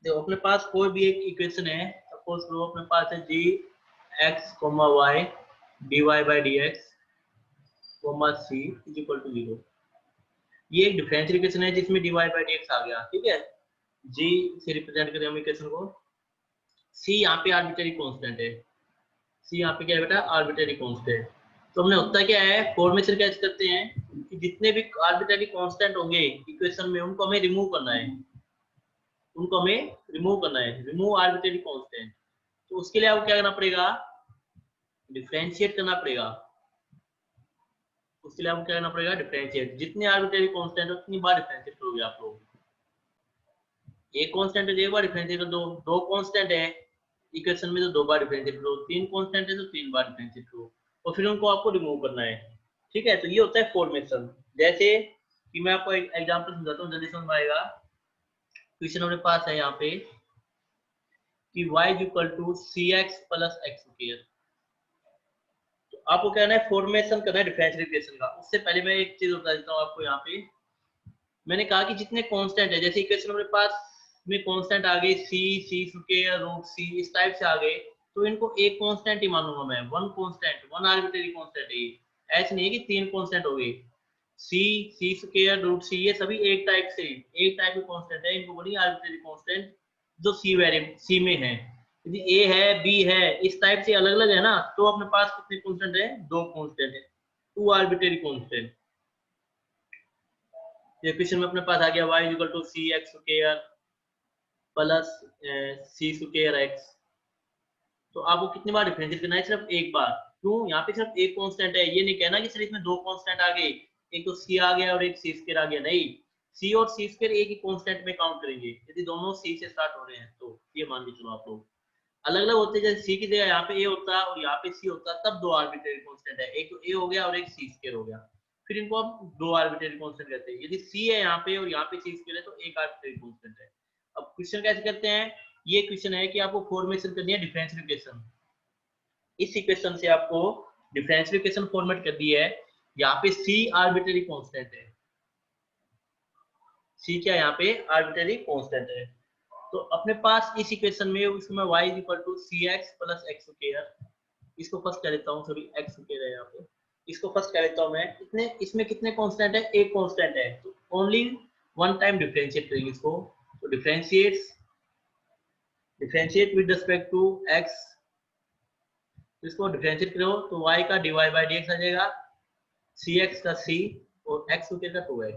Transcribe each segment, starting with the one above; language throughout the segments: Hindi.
देखो अपने पास कोई भी एक इक्वेशन है, सपोज करो अपने पास है G x comma y d y by d x comma C is equal to 0। ये एक डिफरेंशियल इक्वेशन है जिसमें d y by d x आ गया, ठीक है। जी से रिप्रेजेंट करें हम इक्वेशन को। सी यहाँ पे आर्बिट्रेरी कांस्टेंट है, सी यहाँ पे क्या है बेटा, आर्बिट्रेरी कांस्टेंट। तो हमने होता क्या है, फॉर्मेशन कैसे करते हैं कि जितने भी आर्बिट्रेरी कांस्टेंट होंगे इक्वेशन में उनको हमें रिमूव करना है, रिमूव आर्बिट्रेरी कांस्टेंट। तो उसके लिए आपको क्या करना पड़ेगा, डिफरेंशिएट करना पड़ेगा। उसके लिए आपको क्या करना पड़ेगा, डिफरेंशिएट। जितने आर्बिट्रेरी कांस्टेंट है उतनी बार डिफरेंशिएट करोगे आप लोग। एक कांस्टेंट है तो एक बार डिफरेंशिएट कर दो, दो कांस्टेंट है इक्वेशन में तो दो बार डिफरेंशिएट करो, तीन कांस्टेंट है तो तीन बार डिफरेंशिएट करो, और फिर उनको आपको रिमूव करना है, ठीक है। तो ये होता है फॉर्मेशन। जैसे कि मैं आपको एक एग्जांपल समझाता हूँ, जल्दी समझ आएगा। क्वेश्चन हमारे पास है यहाँ पे कि y is equal to c x plus x square. तो आपको क्या करना है, फॉर्मेशन करना है डिफरेंशियल इक्वेशन का। उससे पहले मैं एक चीज बता देता हूँ आपको। यहाँ पे मैंने कहा कि जितने कांस्टेंट है, जैसे इक्वेशन हमारे पास में कांस्टेंट आ गए सी, सी स्क्वायर, रूट सी, इस टाइप से आ गए, तो इनको एक कांस्टेंट ही मानूंगा मैं, one constant, one arbitrary constant है। ऐसे नहीं है कि तीन कांस्टेंट हो गए, सी, सी स्क्वायर, रूट सी, ये सभी एक टाइप से, एक टाइप के कांस्टेंट है, इनको बोलिए आर्बिट्रेरी कांस्टेंट जो सी वेरिएबल सी में है। यदि ए है, बी है, इस टाइप से अलग अलग है ना, तो अपने पास कितने कांस्टेंट है, दो कांस्टेंट है, टू आर्बिट्रेरी कांस्टेंट। ये क्वेश्चन में अपने पास आ गया y equal to c x square plus c square x. तो आपको कितनी बार डिफरेंशिएट करना है, सिर्फ एक बार। क्यों, यहाँ पे सिर्फ एक कांस्टेंट है, ये नहीं कहना कि सर इसमें दो कांस्टेंट आ गए, एक तो सी आ गया और एक सी स्क्वायर आ गया, नहीं। सी और सी स्क्वायर एक ही कांस्टेंट में काउंट करेंगे यदि दोनों सी से स्टार्ट हो रहे हैं, तो ये मान के चलो आप लोग। अलग अलग होते, जैसे सी की जगह यहाँ पे ए होता और यहाँ पे सी होता, तब दो आर्बिट्रेरी कांस्टेंट है, एक तो ए हो गया और एक सी स्क्वायर हो गया, फिर इनको हम दो आर्बिट्रेरी कांस्टेंट कहते हैं। यदि सी है यहाँ पे और यहाँ पे सी स्क्वायर है तो एक आर्बिट्रेरी कांस्टेंट है। अब क्वेश्चन कैसे करते हैं, ये क्वेश्चन है कि आपको फॉर्मेशन करनी है डिफरेंशियल इक्वेशन। इस इक्वेशन से आपको डिफरेंशियल इक्वेशन फॉर्मेट कर दी है। यहाँ पे सी आर्बिट्रेरी कांस्टेंट है, सी क्या यहाँ पे आर्बिट्रेरी कांस्टेंट है। तो अपने पास इस इक्वेशन में उसमें y is equal to c x plus x square, इसको फर्स्ट कह लेता हूँ, सॉरी एक्स स्क्वायर है यहाँ पे, इसको फर्स्ट कह लेता हूँ मैं। इतने इसमें कितने कांस्टेंट है, एक कांस्टेंट है, तो ओनली वन टाइम डिफरेंशिएट करेंगे इसको। तो differentiate with respect to x, इसको डिफरेंशिएट करो तो y का dy बाई dx आ जाएगा, cx का c और x स्क्वायर का 2x।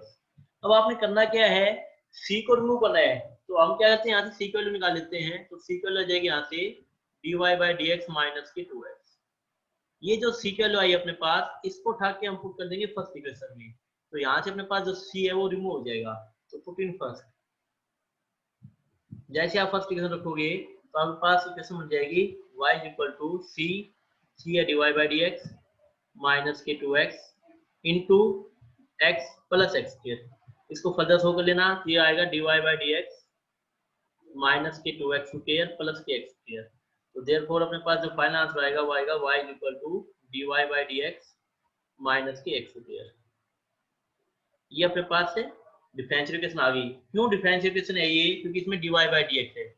अब आपने करना क्या है, c को रिमूव करना है, तो हम क्या करते हैं, यहाँ से c की वैल्यू निकाल लेते हैं। तो c की वैल्यू आ जाएगी यहाँ से dy बाई dx माइनस की 2x। ये जो c की वैल्यू आई अपने पास, इसको उठा के हम पुट कर देंगे फर्स्ट इक्वेशन में। तो यहाँ से अपने पास जो c है वो रिमूव हो जाएगा, तो पुट इन फर्स्ट। जैसे आप फर्स्ट इक्वेशन रखोगे तो आपके पास इक्वेशन बन जाएगी y is equal to c, c है dy बाई dx माइनस के 2x into x plus x square. इसको फर्दर सो कर लेना, ये आएगा dy बाई dx माइनस के 2x स्क्वायर प्लस के x स्क्वायर। तो देयरफॉर अपने पास जो फाइनल आंसर आएगा वो आएगा y is equal to dy by dx minus के x स्क्वायर। ये अपने पास से डिफरेंशियल इक्वेशन आ गई। क्यों डिफरेंशियल इक्वेशन है ये, क्योंकि इसमें dy बाई dx है।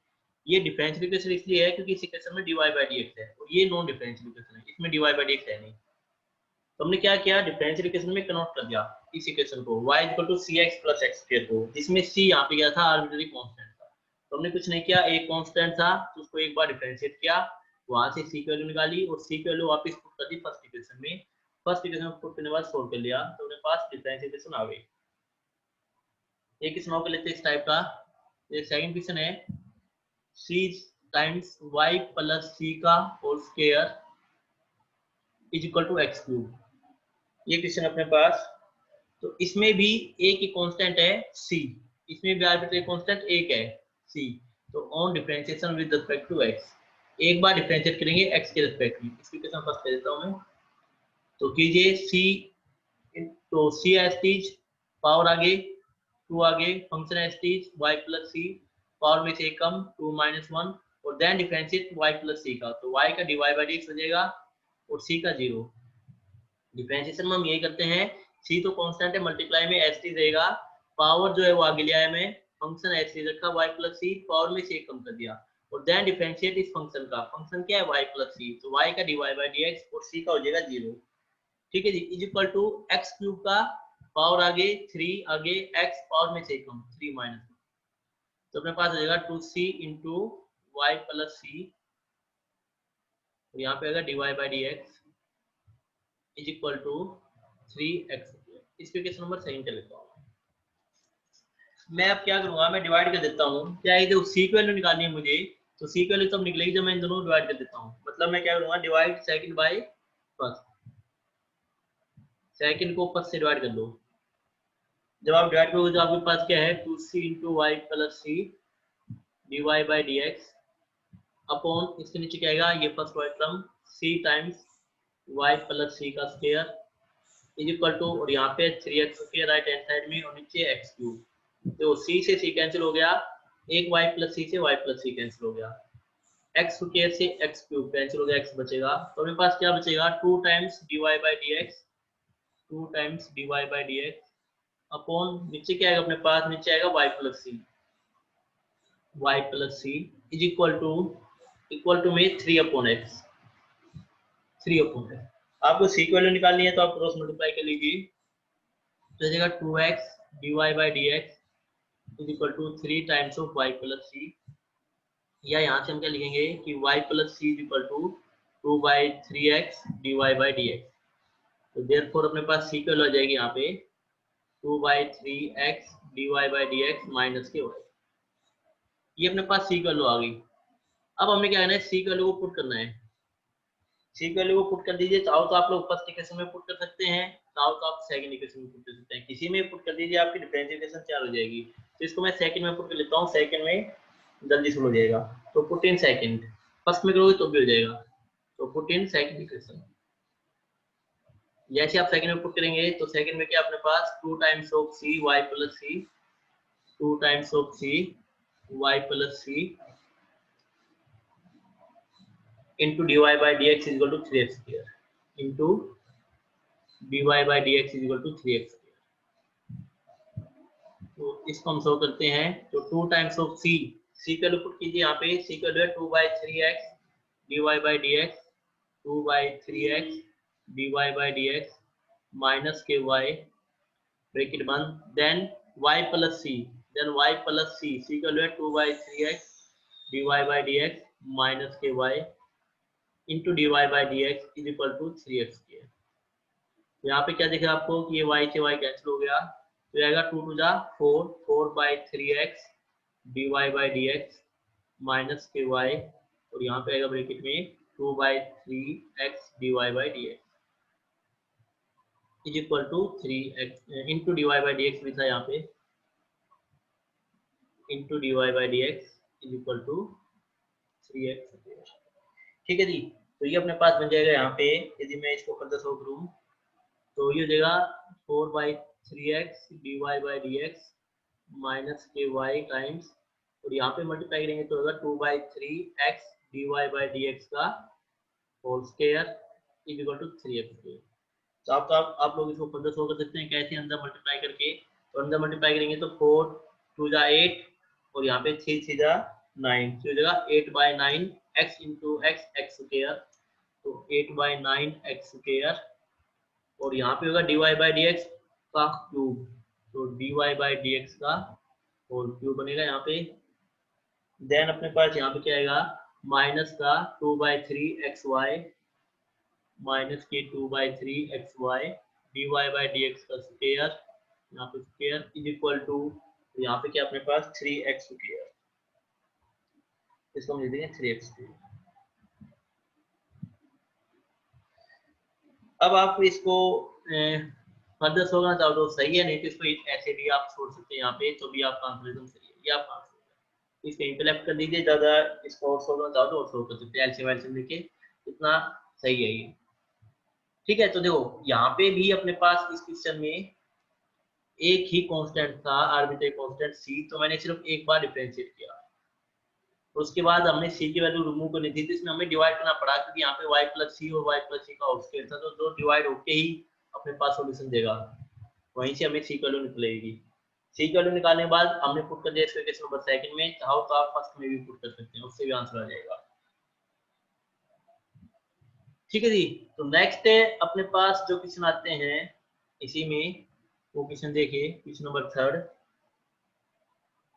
ये डिफरेंशियल इक्वेशन इसलिए है क्योंकि इस इक्वेशन में dy बाई dx है, और ये नॉन डिफरेंशियल इक्वेशन है, इसमें dy बाई dx है नहीं। तो हमने क्या किया, डिफरेंशियल इक्वेशन में कन्वर्ट कर दिया इस इक्वेशन को, y equal to c x plus x square को, जिसमें c यहाँ पे क्या था, आर्बिट्रेरी कांस्टेंट था। तो हमने कुछ नहीं किया, एक कांस्टेंट था तो उसको एक बार डिफरेंशिएट किया, वहां से c की वैल्यू निकाली और c की वैल्यू वापस पुट कर दी फर्स्ट इक्वेशन में। फर्स्ट इक्वेशन में पुट करने के बाद सोल्व कर लिया तो अपने पास डिफरेंशियल इक्वेशन आ गई। एक क्वेश्चन और कर लेते हैं इस टाइप का। एक सेकंड क्वेश्चन है c times y plus c का whole square is equal to x cube. ये क्वेश्चन अपने पास, तो इसमें भी एक ही कांस्टेंट है c, इसमें भी आर्बिट्रेरी कांस्टेंट एक है c। तो on differentiation with respect to x, एक बार डिफरेंशिएट करेंगे x के रिस्पेक्ट में। इसकी क्वेश्चन फर्स्ट कर देता हूं मैं। तो कीजिए c, तो c एस्टीज पावर आगे 2 आगे, function as it is y plus c power में से एक कम 2 माइनस 1, और then differentiate y plus c का, तो y का dy बाई dx हो जाएगा और c का 0। डिफरेंशिएशन में हम यही करते हैं, c तो कांस्टेंट है, मल्टीप्लाई में एस टी रहेगा, पावर जो है वो आगे लिया है मैं, फंक्शन ऐसे रखा y प्लस सी, पावर में से एक कम कर दिया, और देन डिफरेंशिएट इस फंक्शन का, फंक्शन क्या है y प्लस सी, तो y का dy बाई डी एक्स और c का हो जाएगा 0। ठीक है जी, is equal to x cube का पावर आगे 3, आगे x पावर में से कम 3 माइनस, तो अपने पास आ जाएगा 2c इंटू वाई प्लस सी, और यहाँ पे आएगा dy by d x is equal to 3x। इस क्वेश्चन नंबर सेकंड का लेता हूँ मैं। अब क्या करूंगा, मैं डिवाइड कर देता हूँ, क्या है देखो c की वैल्यू निकालनी है मुझे, तो c की वैल्यू तब निकलेगी जब मैं इन दोनों डिवाइड कर देता हूँ। मतलब मैं क्या करूंगा, divide second by first, second को फर्स्ट से डिवाइड कर लो। जब आप डिवाइड करोगे तो आपके पास क्या है, 2c into y plus C d y by d x upon इसके नीचे क्या आएगा, ये first white term c times y plus C का स्क्वायर इज इक्वल टू, और यहाँ पे 3x square right hand side में, और नीचे x क्यूब, तो c से c कैंसिल हो गया, एक y प्लस सी से y प्लस सी कैंसिल हो गया, x स्क्वायर से x क्यूब कैंसिल हो गया, x बचेगा, तो मेरे पास क्या बचेगा, 2 times dy by d x, 2 times dy by d x upon नीचे क्या आएगा अपने पास, नीचे आएगा y plus C is equal to में 3 अपॉन x, 3 अपॉन x। आपको c की वैल्यू निकालनी है तो आप क्रॉस मल्टीप्लाई कर लीजिए, तो जाएगा 2x dy by d x is equal to 3 times of y plus C, या यहाँ से हम क्या लिखेंगे कि y plus C is equal to 2 by 3x dy by d x, तो देयरफॉर अपने पास c की वैल्यू आ जाएगी यहाँ पे 2 by 3x dy by d x minus के y, ये अपने पास c की वैल्यू आ गई। अब हमें क्या करना है, c की वैल्यू को पुट करना है, c की वैल्यू को पुट कर दीजिए, चाहो तो आप लोग फर्स्ट इक्वेशन में पुट कर सकते हैं, चाहो तो आप सेकंड इक्वेशन में पुट कर सकते हैं, किसी में पुट कर दीजिए, आपकी डिफरेंशियल इक्वेशन तैयार हो जाएगी। तो इसको मैं सेकंड में पुट कर लेता हूँ, सेकंड में जल्दी शुरू हो जाएगा, तो पुट इन सेकंड, फर्स्ट में करोगे तो भी हो जाएगा, तो पुट इन सेकंड इक्वेशन। जैसे आप सेकंड में पुट करेंगे तो सेकंड में क्या अपने पास 2 times of c y plus c, 2 times of c y plus c into dy by dx is equal to 3x square into dy by dx is equal to 3x square। तो इसको हम सॉल्व करते हैं, तो 2 टाइम्स ऑफ c का पुट कीजिए, यहाँ पे c का वैल्यू है 2 by 3x dy by dx, 2 by 3x dy by dx minus के y ब्रैकेट बंद, then y plus c, c का वैल्यू है 2 by 3x dy by dx minus के y into d y by d x is equal to 3x square. यहाँ पे क्या दिख रहा है आपको कि ये y से y कैंसिल हो गया, तो आएगा 2 टू जा 4, 4 by 3x d y by d x minus के y, और यहाँ पे आएगा ब्रैकेट में 2 by 3x d y by d x is equal to 3x into d y by d x भी था यहाँ पे, into d y by d x is equal to 3x। ठीक है जी, तो ये अपने पास बन जाएगा यहाँ पे, यदि मैं इसको फर्दर सॉल्व करूँ तो ये हो जाएगा 4 by 3x d y by d x minus के वाई टाइम्स, और यहाँ पे मल्टीप्लाई करेंगे तो होगा 2 by 3x d y by d x का whole square is equal to 3x square. तो आप लोग इसको फर्दर सॉल्व कर सकते हैं, कैसे अंदर मल्टीप्लाई करके, तो अंदर मल्टीप्लाई करेंगे तो 4 2 जा 8, और यहाँ पे 3 3 जा 9, तो हो जाएगा 8 by 9 x into x square, तो 8 बाई 9 एक्स स्क्वायर, और यहाँ पे होगा d y by d x का क्यूब, तो d y by d x का होल क्यूब बनेगा यहाँ पे, देन अपने पास यहाँ पे क्या आएगा माइनस का 2 बाई 3 एक्स वाई माइनस के 2 by 3 x y d y by d x का स्क्वायर, यहाँ पे स्क्वायर इज इक्वल टू, यहाँ पे क्या अपने पास 3x स्क्वायर, इसको हम लिख देंगे 3x स्क्वायर। अब आप इसको फर्दर सोचना चाहो तो सही है, नहीं तो इसको ऐसे भी आप छोड़ सकते हैं यहाँ पे, तो भी आपका आंसर एकदम सही है, ये आपका आंसर है। इसको इंटरलेक्ट कर दीजिए, ज्यादा इसको और सोचना चाहो तो और सोच कर सकते हैं, एलसीएम एलसीएम लेके, इतना सही है ये। ठीक है, तो देखो यहाँ पे भी अपने पास इस क्वेश्चन में एक ही कांस्टेंट था, आर्बिट्रेरी कांस्टेंट c, तो मैंने सिर्फ एक बार डिफरेंशिएट किया, उसके बाद हमने c की वैल्यू रिमूव करनी थी, तो इसमें हमें डिवाइड करना पड़ा, क्योंकि यहाँ पे y प्लस सी और y प्लस सी का होल स्क्वायर था, तो जो डिवाइड होके ही अपने पास सॉल्यूशन देगा, वहीं से हमें c की वैल्यू निकलेगी। सी की वैल्यू निकालने के बाद हमने पुट कर दिया इसको इक्वेशन नंबर सेकंड में, चाहो तो आप फर्स्ट में भी पुट कर सकते हैं, उससे भी आंसर आ जाएगा। ठीक है जी। तो नेक्स्ट है अपने पास जो क्वेश्चन आते हैं इसी में, वो क्वेश्चन देखिए, क्वेश्चन नंबर थर्ड।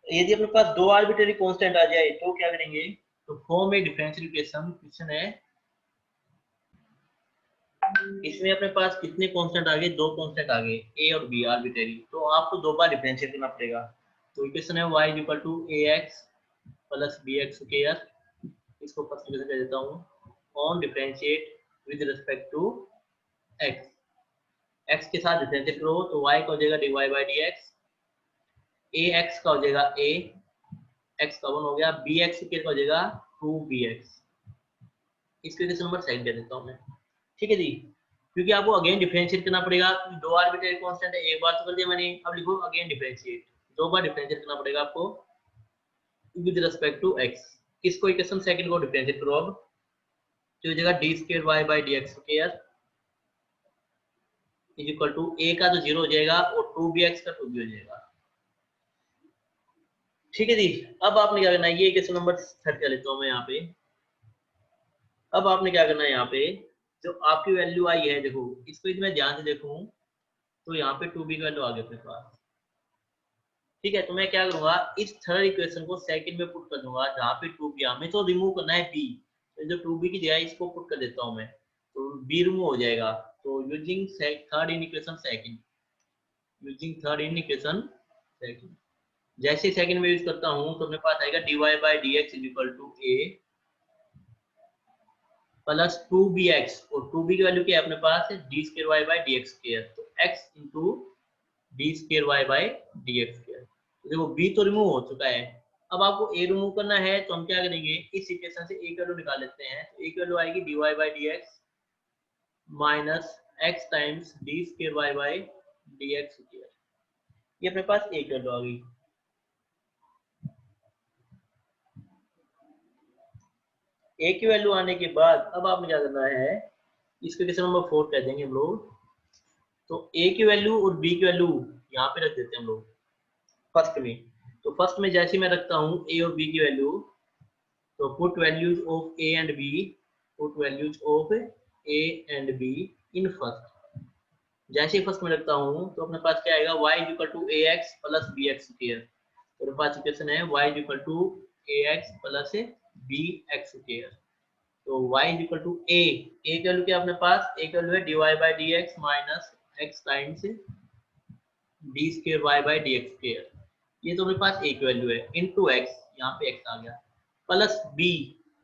यदि अपने पास दो आर्बिट्रेरी कांस्टेंट आ जाए तो क्या करेंगे, तो फॉर्म ए डिफरेंशियल इक्वेशन। क्वेश्चन है इसमें अपने पास कितने कांस्टेंट आ गए, दो कांस्टेंट आ गए, ए और बी आर्बिट्रेरी, तो आपको दो बार डिफरेंशिएट करना पड़ेगा। तो इक्वेशन है y equal to ax plus bx square, इसको फर्स्ट इक्वेशन कह देता हूं, on differentiate with respect to x, x के साथ डिफरेंशिएट करो तो y का हो जाएगा dy बाई dx, ax का हो जाएगा a, x का 1 हो गया, bx स्क्वायर का हो जाएगा 2bx। इसके इक्वेशन नंबर सेकंड दे देता हूं मैं। ठीक है जी, क्योंकि आपको अगेन डिफरेंशिएट करना पड़ेगा, दो आर्बिट्रेरी कांस्टेंट है, एक बार तो कर दिया मैंने, अब लिखो अगेन डिफरेंशिएट, दो बार डिफरेंशिएट करना पड़ेगा आपको विद रिस्पेक्ट टू x। किसको, इक्वेशन सेकंड को डिफरेंशिएट करो अब, तो हो जाएगा d square y by d x square is equal to a का तो 0 हो जाएगा और 2bx का 2b हो जाएगा। ठीक है जी। अब आपने क्या करना है, ये इक्वेशन नंबर थर्ड कर लेता हूं मैं यहाँ पे। अब आपने क्या करना है, यहाँ पे जो आपकी वैल्यू आई है, देखो इसको यदि मैं ध्यान से देखूं तो यहाँ पे 2b का वैल्यू आ गया अपने पास। ठीक है, तो मैं क्या करूंगा, इस थर्ड इक्वेशन को सेकंड में पुट कर दूंगा, जहाँ पे 2b, हमें तो रिमूव करना है b, तो जो 2b की जगह इसको पुट कर देता हूं मैं, तो b रिमूव हो जाएगा। तो using third in equation second, using third in equation second, जैसे सेकंड में यूज करता हूं तो अपने पास आएगा dy by d x is equal to a plus 2bx, और 2b की वैल्यू क्या है अपने पास, d square y by d x square, तो x into d square y by d x square. तो देखो b तो रिमूव हो चुका है, अब आपको a रिमूव करना है, तो हम क्या करेंगे, इस इक्वेशन से a की वैल्यू निकाल लेते हैं, तो a की वैल्यू आएगी dy by d x minus x times d square y by d x square, ये अपने पास a की वैल्यू आ गई। a की वैल्यू आने के बाद अब आपने क्या करना है, इसको इक्वेशन नंबर 4 कह देंगे हम लोग। तो a की वैल्यू और b की वैल्यू यहाँ पे रख देते हैं हम लोग फर्स्ट में। तो फर्स्ट में जैसे मैं रखता हूँ a और b की वैल्यू, तो put values of a and b, put values of a and b in first. जैसे फर्स्ट में रखता हूँ तो अपने पास क्या आएगा, y equal to ax plus bx square, तो अपने पास इक्वेशन है y equal to ax plus bx square. तो y is equal to a की वैल्यू क्या अपने पास, a की वैल्यू है dy by d x minus x times d square y by d x square, ये तो मेरे पास a की वैल्यू है, इनटू x, यहाँ पे x आ गया, प्लस b,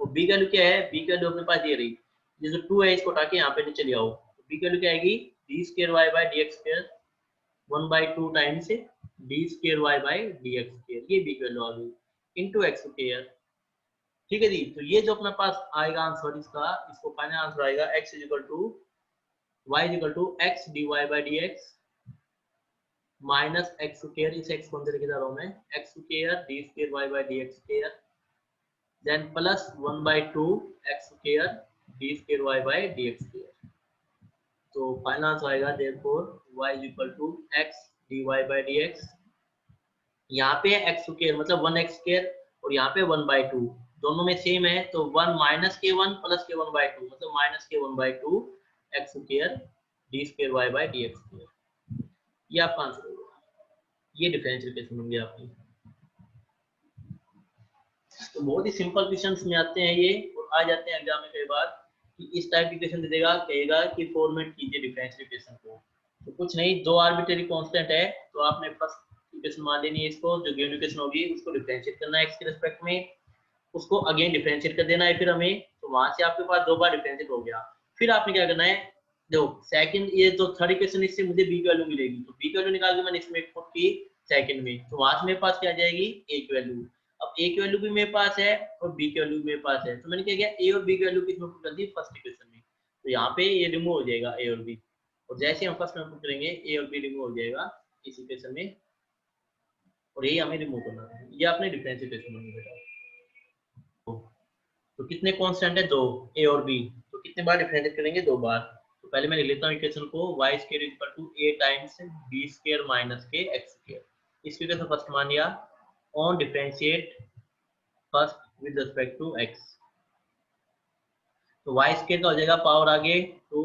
और b की वैल्यू क्या है, b की वैल्यू अपने पास ये रही, ये जो 2 है इसको उठा के यहाँ पे नीचे ले आओ, तो b की वैल्यू क्या आएगी, D square y by d x square 1/2 times d square y by d x square, ये b की वैल्यू आ गई, इनटू x स्क्वायर। ठीक है जी, तो ये जो अपने पास आएगा आंसर इसका, इसको फाइनल आंसर आएगा x is equal to y is equal to x dy by d x minus x square, इस x को अंदर लेके जा रहा हूं मैं, x square d square y by d x square, then plus 1/2 x square d square y by d x square. तो फाइनल आंसर आएगा therefore y is equal to x dy by d x, यहाँ पे x स्क्वायर मतलब 1x स्क्वायर, और यहाँ पे 1/2, दोनों में सेम है, तो 1 माइनस के 1 प्लस के 1/2, मतलब माइनस के 1/2 x square d square y by d x square, ये आपका आंसर होगा। ये डिफरेंशियल इक्वेशन होंगे आपकी। तो बहुत ही सिंपल क्वेश्चंस में आते हैं ये, और आ जाते हैं एग्जाम में कई बार कि इस टाइप की क्वेश्चन दे देगा, कहेगा कि फॉर्मेट कीजिए डिफरेंशियल इक्वेशन को। तो कुछ नहीं, दो आर्बिट्रेरी कांस्टेंट है, तो आपने फर्स्ट इक्वेशन मान लेनी है, इसको जो गिवन इक्वेशन होगी उसको डिफरेंशिएट करना है x के रिस्पेक्ट में, उसको अगेन डिफरेंशिएट कर देना है फिर हमें, तो वहां से आपके पास दो बार डिफरेंशिएट हो गया। फिर आपने क्या करना है, देखो सेकंड, ये तो थर्ड इक्वेशन, इससे मुझे b की वैल्यू मिलेगी, तो b की वैल्यू निकाल के मैंने इसमें पुट की सेकंड में, तो वहां से मेरे पास क्या आ जाएगी, a की वैल्यू। अब a की वैल्यू भी मेरे पास है और b की वैल्यू भी मेरे पास है, तो मैंने क्या किया, a और b की वैल्यू किसमें पुट कर दी, फर्स्ट इक्वेशन में, तो यहाँ पे ये रिमूव हो जाएगा a और b, और जैसे हम फर्स्ट में पुट करेंगे a और b रिमूव हो जाएगा इस इक्वेशन में, और यही हमें रिमूव करना है, ये आपने डिफरेंशियल इक्वेशन में बेटा। तो कितने कांस्टेंट है, दो, a और b, तो कितने बार डिफरेंशिएट करेंगे, दो बार। तो पहले मैं लिख लेता हूँ इक्वेशन को, y square equal to a times b square minus के x स्क्वायर, इसकी वजह से फर्स्ट मान लिया on differentiate first with respect to x. तो वाई स्केयर का हो जाएगा पावर आगे टू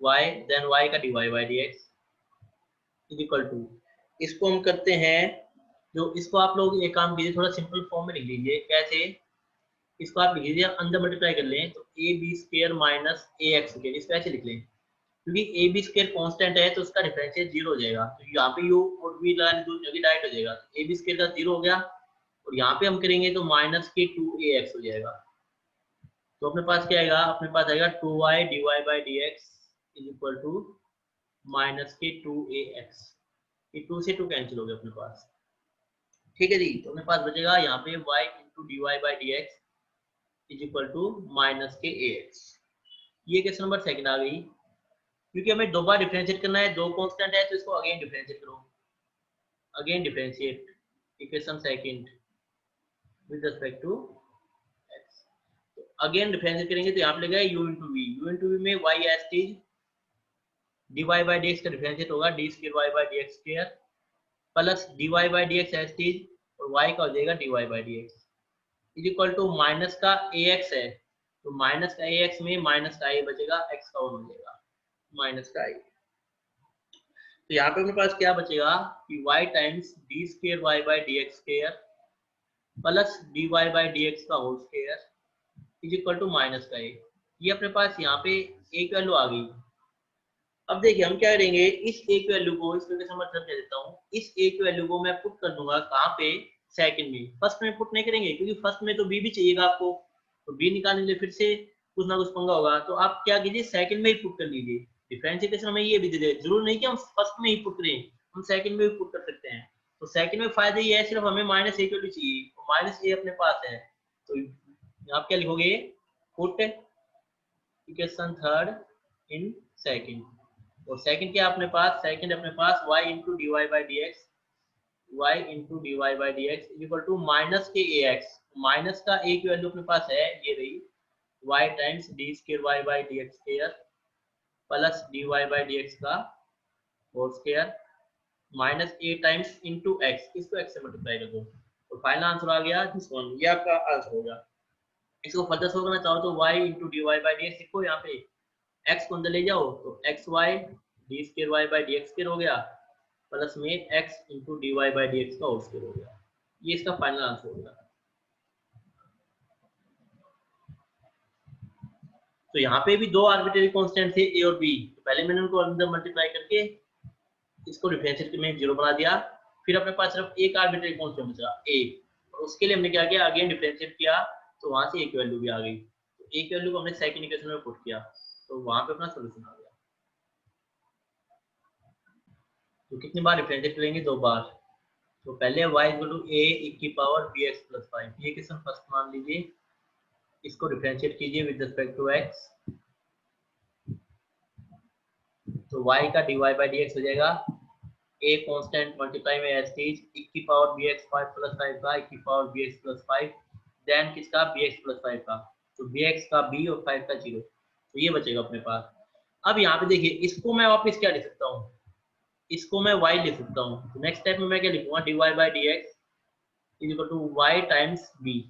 वाई देन वाई का dy by d x is equal to, इसको हम करते हैं, जो इसको आप लोग एक काम कीजिए, थोड़ा सिंपल फॉर्म में लिख लीजिए। कैसे? इसको आप लिख लीजिए, अंदर मल्टीप्लाई कर लें तो a b square minus a x square, इसको ऐसे लिख लें, क्योंकि ए बी स्केयर कॉन्स्टेंट है तो उसका डिफरेंशियल जीरो हो जाएगा, तो यहाँ पे यू और वी लाइन दो जगह डायरेक्ट हो जाएगा, तो ए बी स्केयर का जीरो हो गया, और यहाँ पे हम करेंगे तो माइनस के टू ए एक्स हो जाएगा। तो अपने पास क्या आएगा? अपने पास आएगा two y d y by d x is equal to minus के टू ए एक्स, ये टू से टू कैंसिल हो गया अपने पास। ठीक है जी, तो अपने पास बचेगा यहाँ पे y into d y by d x is equal to minus के ए एक्स। ये क्वेश्चन नंबर सेकंड आ गई, क्योंकि हमें दो बार डिफरेंशिएट करना है, दो कांस्टेंट है तो इसको अगेन डिफरेंशिएट करो, again differentiate equation second with respect to x। तो अगेन डिफरेंशिएट करेंगे तो यहाँ पे लगेगा u into v, u into v में y s t d y by d x का डिफरेंशिएट होगा d square y by d x square plus d y by d x s t, और y का हो जाएगा d y by d x is equal to minus का ए एक्स है, तो माइनस का ए एक्स में माइनस का ए बचेगा, एक्स का वन हो जाएगा माइनस का ए। तो यहाँ पे मेरे पास क्या बचेगा कि y times d square y by d x square plus d y by d x का whole square is equal to minus का ए। ये अपने पास यहाँ पे एक वैल्यू आ गई। अब देखिए हम क्या करेंगे, इस एक वैल्यू को, इस वजह से मैं दे देता हूँ, इस एक वैल्यू को मैं पुट कर दूंगा कहाँ पे? सेकंड में। फर्स्ट में पुट नहीं करेंगे क्योंकि फर्स्ट में तो बी भी चाहिएगा आपको, तो बी निकालने के लिए फिर से कुछ ना कुछ पंगा होगा, तो आप क्या कीजिए सेकंड में ही पुट कर लीजिए। डिफरेंशिएशन में ये भी दे दे, जरूर नहीं कि हम फर्स्ट में ही पुट करें, हम सेकंड में भी पुट कर सकते हैं। तो सेकंड में फायदा ये है, सिर्फ हमें माइनस ए की वैल्यू चाहिए, तो माइनस ए अपने पास है, तो आप क्या लिखोगे? Put equation third in second, और सेकंड क्या अपने पास? सेकंड अपने पास y into d y by d x, y into d y by d x equal to minus के ए एक्स, माइनस का ए की वैल्यू अपने पास है ये रही, y times d square y by d x square plus d y by d x का whole square minus a times into x, इसको एक्स से मल्टीप्लाई कर दो, तो फाइनल आंसर आ गया दिस वन, ये आपका आंसर होगा। इसको फर्दर सॉल्व करना चाहो तो y into d y by d x लिखो, यहाँ पे x को अंदर ले जाओ तो x y d square y by d x square हो गया प्लस में x into d y by d x का होल स्क्वायर हो गया, ये इसका फाइनल आंसर होगा। तो यहाँ पे भी दो आर्बिट्रेरी कांस्टेंट थे a और b, तो पहले मैंने उनको अंदर मल्टीप्लाई करके इसको डिफरेंशिएट में जीरो बना दिया, फिर अपने पास सिर्फ एक आर्बिट्रेरी कांस्टेंट बचा a, और उसके लिए हमने क्या किया? अगेन डिफरेंशिएट किया, तो वहां से एक वैल्यू भी आ गई, तो एक वैल्यू को हमने सेकंड इक्वेशन में पुट किया, तो वहां पे अपना सॉल्यूशन आ गया। तो कितनी बार डिफरेंशिएट करेंगे? दो बार। तो पहले y इक्वल टू a की पावर bx प्लस 5, ये क्वेश्चन फर्स्ट मान लीजिए, इसको डिफरेंशिएट कीजिए विद रिस्पेक्ट टू x, तो y का dy बाई dx हो जाएगा a कांस्टेंट मल्टीप्लाई में s टी की पावर bx 5 प्लस 5 का की पावर bx प्लस 5 देन किसका? bx प्लस 5 का, तो bx का b और 5 का 0, तो ये बचेगा अपने पास। अब यहाँ पे देखिए, इसको मैं वापस क्या लिख सकता हूँ? इसको मैं y लिख सकता हूँ, तो नेक्स्ट स्टेप में मैं क्या लिखूंगा? dy by dx is equal to y times b।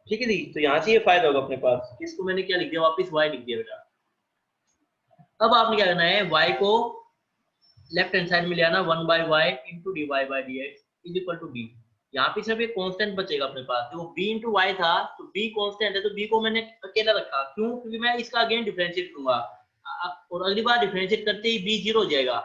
ठीक है जी, तो यहाँ से ये फायदा होगा अपने पास, इसको मैंने क्या लिख दिया? वापस y लिख दिया बेटा। अब आपने क्या करना है? y को लेफ्ट हैंड साइड में ले आना, 1 by y into d y by d x is equal to b. यहाँ पे सिर्फ एक कांस्टेंट बचेगा अपने पास, तो b इंटू वाई था, तो b कांस्टेंट है तो b को मैंने अकेला रखा, क्यों? क्योंकि मैं इसका अगेन डिफरेंशिएट करूंगा, और अगली बार डिफरेंशिएट करते ही b जीरो हो जाएगा।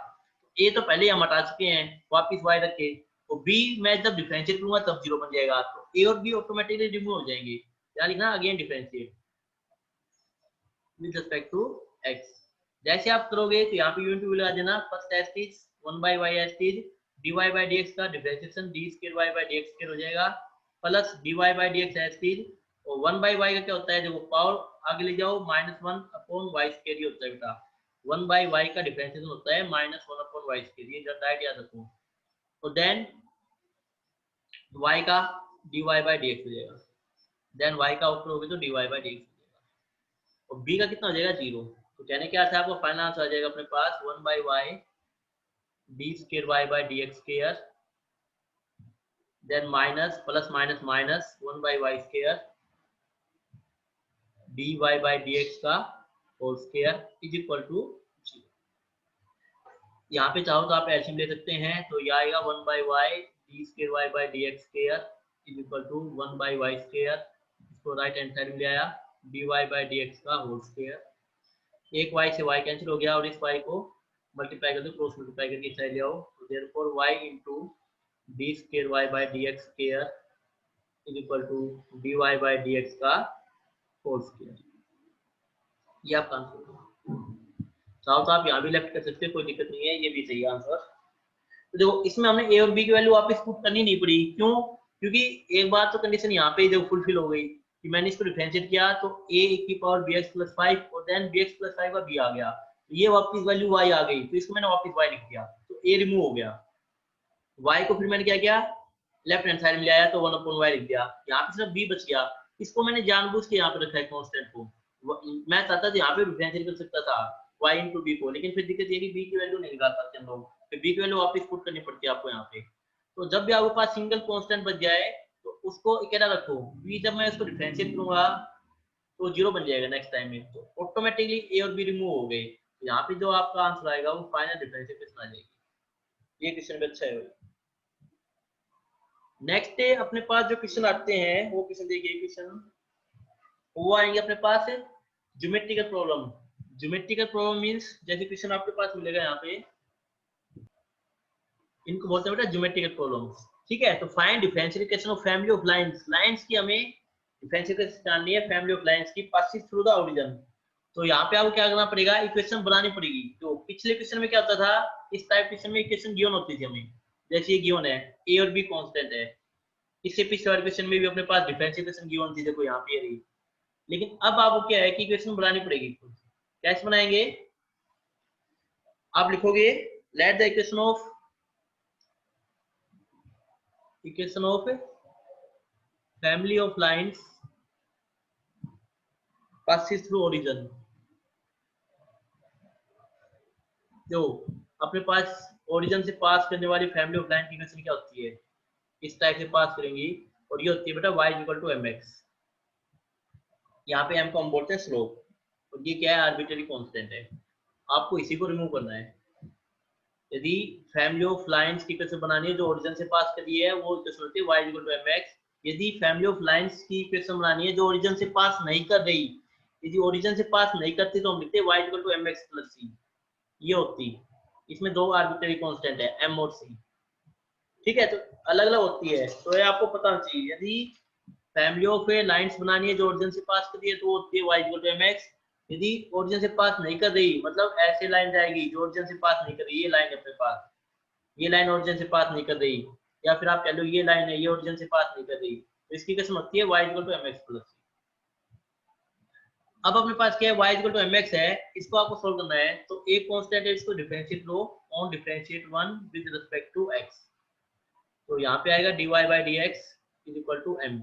a तो पहले हम हटा चुके हैं, वापिस y रख के, तो b मैं जब डिफरेंशिएट करूंगा तब जीरो बन जाएगा, तो a और b ऑटोमेटिकली रिमूव हो जाएंगे। क्या लिखना? Again differentiate with respect to x। जैसे आप करोगे तो यहाँ पे u इंटू लगा देना, first as it is 1 by y as it is d y by d x का differentiation d square y by d x square हो जाएगा plus d y by d x as it is, और 1 बाई वाई का क्या होता है? जब पावर आगे ले जाओ माइनस 1 अपॉन वाई स्क्वायर ही होता है बेटा, 1 बाई वाई का डिफरेंशिएशन होता है माइनस 1 अपॉन वाई स्क्वायर, ये डायरेक्ट याद रखो। तो देन y का dy बाई dx हो जाएगा, देन y का ऊपर होगी तो dy बाई dx हो जाएगा, और b का कितना हो जाएगा? 0। तो कहने क्या था? आपको फाइनल आंसर आ जाएगा अपने पास 1 by y d square y by d x square then minus plus minus minus 1/y square dy by dx का whole square is equal to 0। यहाँ पे चाहो तो आप एलसीएम ले सकते हैं, तो यह आएगा 1/y d square y by d x square is equal to 1/y square, इसको राइट हैंड साइड में ले आया dy बाई डी एक्स का होल स्क्वायर। एक y से y कैंसिल हो गया और इस y को मल्टीप्लाई कर दो, क्रॉस मल्टीप्लाई करके इस साइड ले आओ, तो therefore y into d square y by d x square is equal to dy by d x का होल स्क्वायर। ये आपका आंसर है। चाहो तो आप यहाँ भी लेफ्ट कर सकते हैं, कोई दिक्कत नहीं है, ये भी सही आंसर। तो देखो इसमें हमें ए और बी की वैल्यू वापस पुट करनी नहीं पड़ी, क्यों? क्योंकि एक बार तो कंडीशन यहाँ पे जब फुलफिल हो गई कि मैंने इसको डिफरेंशिएट किया तो a की पावर bx प्लस 5 और देन bx प्लस 5 का b आ गया, तो ये वापस वैल्यू y आ गई, तो इसको मैंने वापस y लिख दिया, तो a रिमूव हो गया। y को फिर मैंने क्या किया, लेफ्ट हैंड साइड में ले आया तो 1/y लिख दिया, यहाँ पे सिर्फ b बच गया, इसको मैंने जानबूझ के यहाँ पे रखा है कांस्टेंट को। मैं चाहता था यहाँ पे डिफरेंशिएट कर सकता था y इंटू बी को, लेकिन फिर दिक्कत ये कि b की वैल्यू नहीं निकाल पाते हम लोग, फिर b की वैल्यू वापस पुट करनी पड़ती है आपको यहाँ पे। तो जब भी आपके पास सिंगल कांस्टेंट बच जाए तो उसको अकेला रखो, b जब मैं इसको डिफरेंशिएट करूंगा तो 0 बन जाएगा नेक्स्ट टाइम में, तो ऑटोमेटिकली a और b रिमूव हो गए, यहाँ पे जो आपका आंसर आएगा वो फाइनल डिफरेंशिएशन आ जाएगी। ये क्वेश्चन भी अच्छा है। नेक्स्ट डे अपने पास जो क्वेश्चन आते हैं वो क्वेश्चन देखिए, क्वेश्चन वो आएंगे अपने पास geometrical problem. Geometrical problem means जैसे क्वेश्चन आपके पास मिलेगा यहाँ पे, इनको बोलते हैं बेटा ज्योमेट्रिकल प्रॉब्लम्स, ठीक है। तो find differential equation of family of lines, lines की हमें डिफरेंशियल इक्वेशन जाननी है, फैमिली ऑफ लाइंस की पासिंग थ्रू द ओरिजिन। तो यहाँ पे आपको क्या करना पड़ेगा, इक्वेशन बनानी पड़ेगी। तो पिछले क्वेश्चन में क्या होता था, इस टाइप क्वेश्चन में इक्वेशन गिवन होती थी हमें, जैसे ये गिवन है a और b कांस्टेंट है, इससे पिछले वाले क्वेश्चन में भी अपने पास डिफरेंशियल इक्वेशन गिवन थी, देखो यहाँ पे रही। लेकिन अब आपको क्या है कि इक्वेशन बनानी पड़ेगी। कैसे बनाएंगे, आप लिखोगे let the equation of family of lines passes through origin. जो अपने पास ओरिजिन से पास करने वाली फैमिली ऑफ लाइन की इक्वेशन क्या होती है, इस टाइप से पास करेंगी, और ये होती है बेटा y इक्वल टू mx। यहाँ पे m को हम बोलते हैं स्लोप, और ये क्या है, आर्बिट्ररी कांस्टेंट है, आपको इसी को रिमूव करना है। यदि फैमिली ऑफ लाइंस की इक्वेशन बनानी है जो ओरिजिन से पास करी है, वो इक्वेशन होती है y इक्वल टू mx। यदि फैमिली ऑफ लाइंस की इक्वेशन बनानी है जो ओरिजिन से पास नहीं कर रही, यदि ओरिजिन से पास नहीं करती तो हम लिखते हैं y equal to mx plus c। ये होती, इसमें दो आर्बिट्ररी कांस्टेंट है m और c, ठीक है, तो अलग अलग होती है, तो ये आपको पता होना चाहिए। यदि फैमिली ऑफ लाइंस बनानी है जो ओरिजिन से पास कर रही है तो वो होती है y इक्वल टू mx। यदि ओरिजिन से पास नहीं कर रही, मतलब ऐसे लाइन जाएगी जो ओरिजिन से पास नहीं कर रही, ये लाइन अपने पास, ये लाइन ओरिजिन से पास नहीं कर रही, या फिर आप कह लो ये लाइन है ये ओरिजिन से पास नहीं कर रही, तो इसकी इक्वेशन होती है y equal to mx plus c। अब अपने पास क्या है, y इक्वल टू mx है, इसको आपको सोल्व करना है, तो एक कांस्टेंट है, इसको डिफरेंशिएट लो on differentiate 1 with respect to x। तो यहाँ पे आएगा dy by dx is equal to m।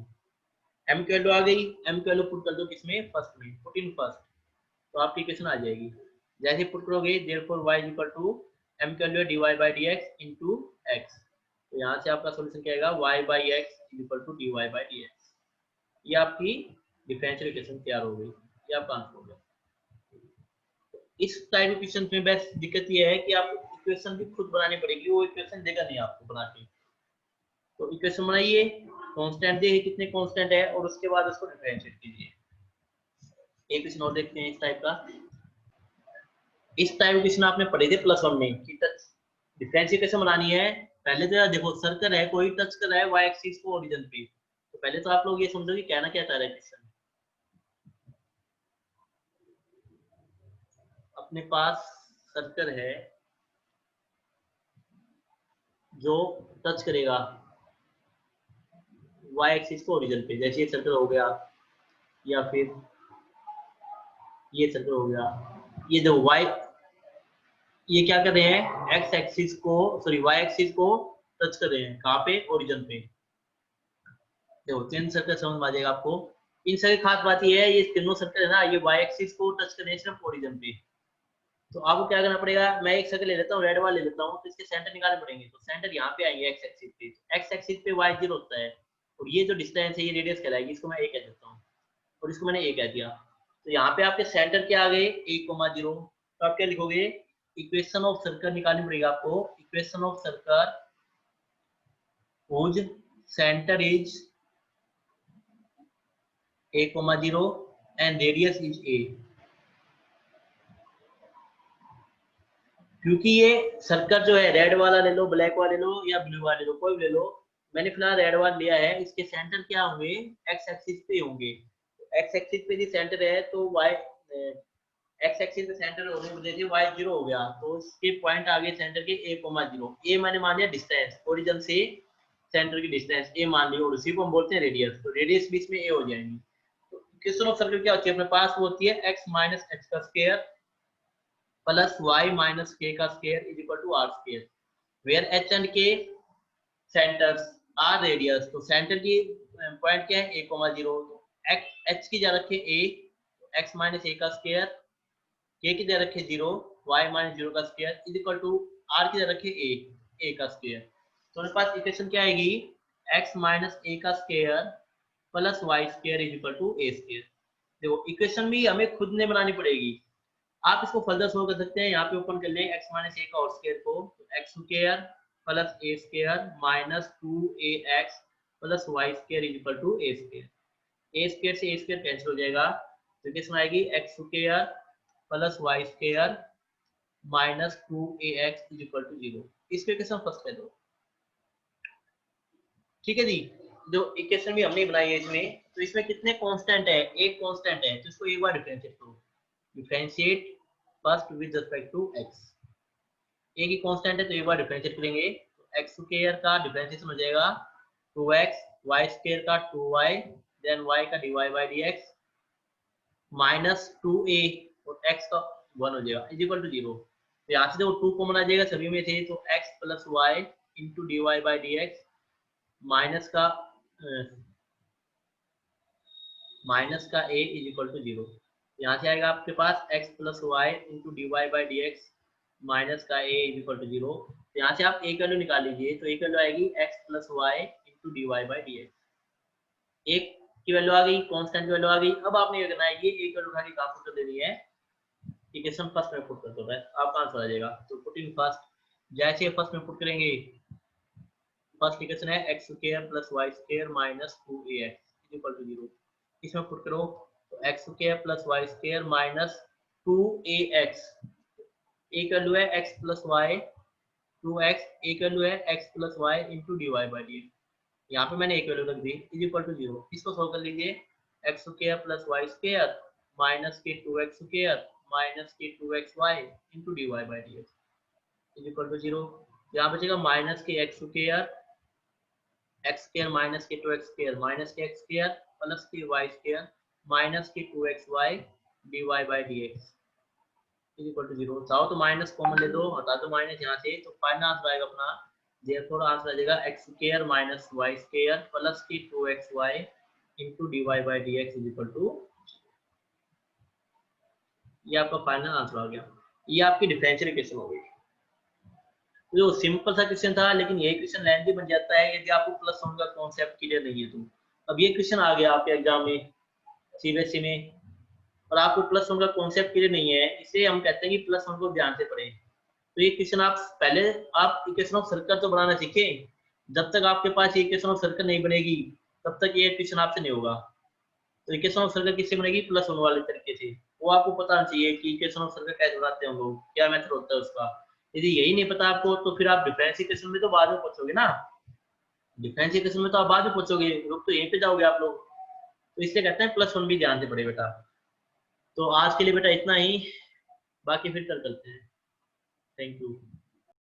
m की वैल्यू आ गई, m की वैल्यू पुट कर दो किसमें, फर्स्ट में, पुट इन फर्स्ट, तो आपकी इक्वेशन आ जाएगी। जैसे पुट करोगे therefore y is equal to m की वैल्यू है dy by dx into x, तो यहाँ से आपका सॉल्यूशन क्या आएगा, y by x is equal to dy by dx। ये आपकी डिफरेंशियल इक्वेशन तैयार हो गई, ये आपका आंसर हो गया। इस टाइप के क्वेश्चन में बेस्ट दिक्कत ये है कि आपको इक्वेशन भी खुद बनानी पड़ेगी, वो इक्वेशन देगा नहीं आपको बना के। तो इक्वेशन बनाइए, कांस्टेंट देखिए कितने कांस्टेंट है, और उसके बाद उसको डिफरेंशिएट कीजिए। एक क्वेश्चन और देखते हैं इस टाइप का। इस टाइप क्वेश्चन आपने पढ़े थे प्लस 1 में कि टच डिफरेंशिएट कैसे बनानी है। पहले तो देखो सर्कल है, कोई टच कर रहा है y एक्सिस को ओरिजिन पे, तो पहले तो आप लोग ये समझो कि कहना क्या चाह रहा है क्वेश्चन। अपने पास सर्कल है जो टच करेगा y एक्सिस को ओरिजिन पे, जैसे ये सर्कल हो गया, या फिर ये सर्कल हो गया, ये जो y, ये क्या कर रहे हैं, x एक्सिस को, सॉरी y एक्सिस को टच कर रहे हैं, कहाँ पे, ओरिजिन पे। देखो तीन सर्कल समझ में आ जाएगा आपको। इन सभी खास बात ये है, ये तीनों सर्कल है ना, ये y एक्सिस को टच कर रहे हैं सिर्फ ओरिजिन पे, तो आपको क्या करना पड़ेगा, मैं एक सर्कल ले लेता हूँ, रेड वाला ले लेता हूँ, तो इसके सेंटर निकालने पड़ेंगे। तो सेंटर यहाँ पे आएंगे एक्स एक्सिस पे, एक्स एक्सिस पे वाई 0 होता है, और ये जो डिस्टेंस है ये रेडियस कहलाएगी, इसको मैं ए कह देता हूँ, और इसको मैंने ए कह दिया। तो यहाँ पे आपके सेंटर क्या आ गए, ए, 0। तो आप क्या लिखोगे, इक्वेशन ऑफ सर्कल निकालनी पड़ेगी आपको, equation of circle whose center is a, 0 and radius is a। क्योंकि ये सर्कल जो है, रेड वाला ले लो, ब्लैक वाला ले लो, या ब्लू वाला ले लो, कोई भी ले लो, मैंने फिलहाल रेड वाला लिया है, इसके सेंटर क्या होंगे, एक्स एक्सिस पे होंगे। एक्स एक्सिस पे जो सेंटर है, तो वाई एक्स एक्सिस पे सेंटर होने की वजह से वाई 0 हो गया, तो इसके पॉइंट आ गए सेंटर के ए, 0। ए मैंने मान लिया डिस्टेंस, ओरिजिन से सेंटर की डिस्टेंस ए मान ली, और उसी को हम बोलते हैं रेडियस, तो रेडियस बीच में ए हो जाएंगी। तो इक्वेशन ऑफ सर्कल क्या होती है अपने पास, वो होती है x माइनस एच का square plus y minus k का square is equal to r square, where h and k centres r radius. तो सेंटर की पॉइंट क्या है, a, 0। तो h की जगह रखे a, x माइनस ए का स्क्वायर, k की जगह रखे 0, y माइनस 0 का square is equal to r की जगह रखे a का स्क्वायर। तो हमारे पास इक्वेशन क्या आएगी, x माइनस ए का square plus y square is equal to a square. देखो इक्वेशन भी हमें खुद ने बनानी पड़ेगी, आप इसको फर्दर सोल्व कर सकते हैं। यहाँ पे ओपन कर लें x माइनस ए का और स्क्वायर को, तो x square plus a square minus 2ax plus y square is equal to a square. A square से ए स्क्वायर कैंसिल हो जाएगा, तो इक्वेशन आएगी x square plus y square minus 2ax is equal to 0। इसको इक्वेशन फर्स्ट कर दो, ठीक है जी। जो इक्वेशन भी हमने बनाई है इसमें, तो इसमें कितने कांस्टेंट है, एक कांस्टेंट है, तो इसको एक बार डिफरेंशिएट करो, differentiate first with respect to x। एक ही कांस्टेंट है तो एक बार डिफरेंशिएट करेंगे, तो x स्क्वायर का डिफरेंशिएशन हो जाएगा 2x, y स्क्वायर का 2y, देन y का dy by dx minus 2a, और x का 1 हो जाएगा इज इक्वल टू 0। तो यहाँ से देखो 2 कॉमन आ जाएगा सभी में से, तो x plus y into dy by dx minus का a इज इक्वल टू 0। यहाँ से आएगा आपके पास x plus y into d y by d x minus का a इज इक्वल टू 0। तो यहाँ से आप a वैल्यू निकाल लीजिए, तो a वैल्यू आएगी x plus y into d y by d x. एक की वैल्यू आ गई, कांस्टेंट की वैल्यू आ गई। अब आपने ये करना है, ये एक वैल्यू उठा के कहाँ पुट कर देनी है, इक्वेशन फर्स्ट में पुट कर दो, बस आपका आंसर आ जाएगा। तो पुट इन फर्स्ट, जैसे फर्स्ट में पुट करेंगे, फर्स्ट इक्वेशन है x square plus y square minus 2ax is equal to 0। इसमें पुट करो, तो x square plus y square minus 2ax, एक वैल्यू है x प्लस वाई 2x, एक वैल्यू है x plus y into d y by d. यहाँ पे मैंने एक वैल्यू रख दी इज इक्वल टू 0। इसको सोल्व कर लीजिए, x square plus y square minus के 2x स्क्वायर माइनस के 2xy into d y by d x is equal to 0। यहाँ बचेगा माइनस के एक्स स्क्वायर माइनस के 2x स्क्वायर माइनस के एक्स स्क्वायर प्लस के वाई स्क्वायर माइनस के 2xy d y by d x is equal to 0। चाहो तो माइनस कॉमन ले दो, हटा दो माइनस यहाँ से, तो फाइनल आंसर आएगा अपना, देयरफॉर आंसर आ जाएगा x square minus y square plus की 2xy into d y by d x is equal to, ये आपका फाइनल आंसर आ गया। ये आपकी डिफरेंशियल इक्वेशन हो गई। जो सिंपल सा क्वेश्चन था, लेकिन ये क्वेश्चन लेंथी बन जाता है यदि आपको प्लस वन का कॉन्सेप्ट क्लियर नहीं है तो। अब ये क्वेश्चन आ गया आपके एग्जाम में सीबीएसई में, और आपको प्लस वन का कॉन्सेप्ट क्लियर नहीं है, इसे हम कहते हैं कि प्लस वन को ध्यान से पढ़ें। तो ये क्वेश्चन आप पहले आप इक्वेशन ऑफ सर्कल तो बनाना सीखें, जब तक आपके पास इक्वेशन ऑफ सर्कल नहीं बनेगी तब तक ये क्वेश्चन आपसे नहीं होगा। तो इक्वेशन ऑफ सर्कल किससे बनेगी, प्लस वन वाले तरीके से। वो आपको पता चाहिए कि इक्वेशन ऑफ सर्कल कैसे बनाते हैं हम लोग, क्या मेथड होता है उसका। यदि यही नहीं पता आपको, तो फिर आप डिफरेंस इक्वेशन में तो बाद में पूछोगे ना, डिफरेंस इक्वेशन में तो आप बाद में पूछोगे, रुक तो यहीं पे जाओगे आप लोग। तो इसलिए कहते हैं प्लस वन भी ध्यान से पढ़े बेटा। तो आज के लिए बेटा इतना ही, बाकी फिर कल करते हैं। Thank you.